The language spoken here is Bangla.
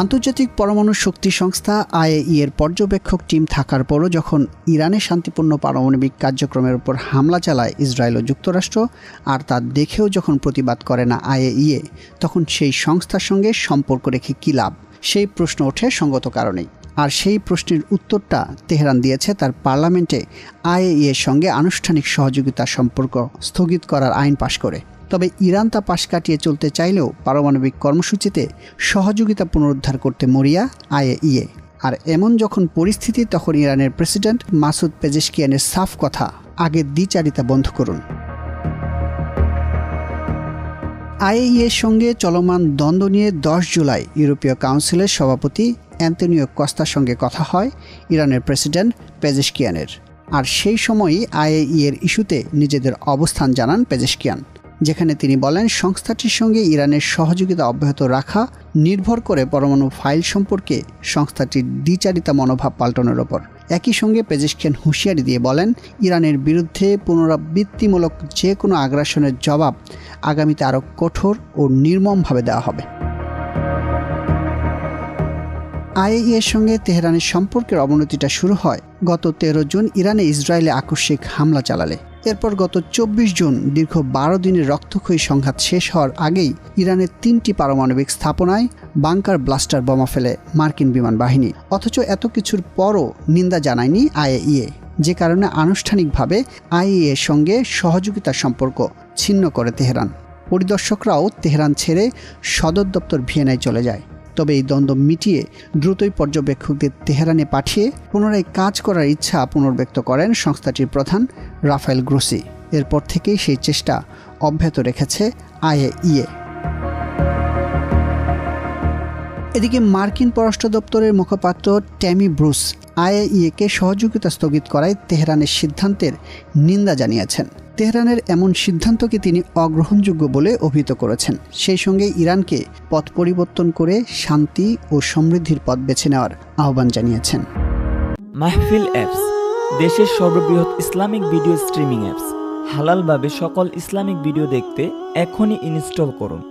আন্তর্জাতিক পরমাণু শক্তি সংস্থা IAEA এর পর্যবেক্ষক টিম থাকার পরও যখন ইরানের শান্তিপূর্ণ পারমাণবিক কার্যক্রমের উপর হামলা চালায় ইসরায়েল ও যুক্তরাষ্ট্র, আর তা দেখেও যখন প্রতিবাদ করে না IAEA, তখন সেই সংস্থার সঙ্গে সম্পর্ক রেখে কী লাভ? সেই প্রশ্ন ওঠে সঙ্গত কারণেই। আর সেই প্রশ্নের উত্তরটা তেহরান দিয়েছে তার পার্লামেন্টে IAEA এর সঙ্গে আনুষ্ঠানিক সহযোগিতার সম্পর্ক স্থগিত করার আইন পাশ করে। তবে ইরান তা পাশ কাটিয়ে চলতে চাইলেও পারমাণবিক কর্মসূচিতে সহযোগিতা পুনরুদ্ধার করতে মরিয়া IAEA। আর এমন যখন পরিস্থিতি, তখন ইরানের প্রেসিডেন্ট মাসুদ পেজেশকিয়ানের সাফ কথা, আগের দ্বিচারিতা বন্ধ করুন। IAEA এর সঙ্গে চলমান দ্বন্দ্ব নিয়ে 10 জুলাই ইউরোপীয় কাউন্সিলের সভাপতি অ্যান্তোনিও কস্তার সঙ্গে কথা হয় ইরানের প্রেসিডেন্ট পেজেশকিয়ানের। আর সেই সময়ই IAEA এর ইস্যুতে নিজেদের অবস্থান জানান পেজেশকিয়ান, যেখানে তিনি বলেন সংস্থাটির সঙ্গে ইরানের সহযোগিতা অব্যাহত রাখা নির্ভর করে পরমাণু ফাইল সম্পর্কে সংস্থাটির দ্বিচারিতা মনোভাব পাল্টানোর ওপর। একই সঙ্গে পেজেশকিয়ান হুঁশিয়ারি দিয়ে বলেন, ইরানের বিরুদ্ধে পুনরাবৃত্তিমূলক যে কোনো আগ্রাসনের জবাব আগামীতে আরও কঠোর ও নির্মমভাবে দেওয়া হবে। IAEA এর সঙ্গে তেহরানের সম্পর্কের অবনতিটা শুরু হয় গত 13 জুন ইরানে ইসরায়েলে আকস্মিক হামলা চালালে। এরপর গত 24 জুন দীর্ঘ 12 দিনের রক্তক্ষয়ী সংঘাত শেষ হওয়ার আগেই ইরানের 3টি পারমাণবিক স্থাপনায় বাংকার ব্লাস্টার বোমা ফেলে মার্কিন বিমান বাহিনী। অথচ এত কিছুর পরও নিন্দা জানায়নি IAEA, যে কারণে আনুষ্ঠানিকভাবে IAEA এর সঙ্গে সহযোগিতার সম্পর্ক ছিন্ন করে তেহরান। পরিদর্শকরাও তেহরান ছেড়ে সদর দপ্তর ভিয়েনায় চলে যায়। তবে এই দ্বন্দ্ব মিটিয়ে দ্রুতই পর্যবেক্ষকদের তেহরানে পাঠিয়ে পুনরায় কাজ করার ইচ্ছা পুনর্ব্যক্ত করেন সংস্থাটির প্রধান রাফায়েল গ্রোসি। এরপর থেকেই সেই চেষ্টা অব্যাহত রেখেছে IAEA। এদিকে মার্কিন পররাষ্ট্র দপ্তরের মুখপাত্র ট্যামি ব্রুস IAEA-কে সহযোগিতা স্থগিত করায় তেহরানের সিদ্ধান্তের নিন্দা জানিয়েছেন। তেহরানের এমন সিদ্ধান্তকে তিনি অগ্রহণযোগ্য বলে অভিহিত করেছেন। সেই সঙ্গে ইরানকে পথ পরিবর্তন করে শান্তি ও সমৃদ্ধির পথ বেছে নেওয়ার আহ্বান জানিয়েছেন। মাহফিল অ্যাপস, দেশের সর্ববৃহৎ ইসলামিক ভিডিও স্ট্রিমিং অ্যাপস। হালালভাবে সকল ইসলামিক ভিডিও দেখতে এখনই ইনস্টল করুন।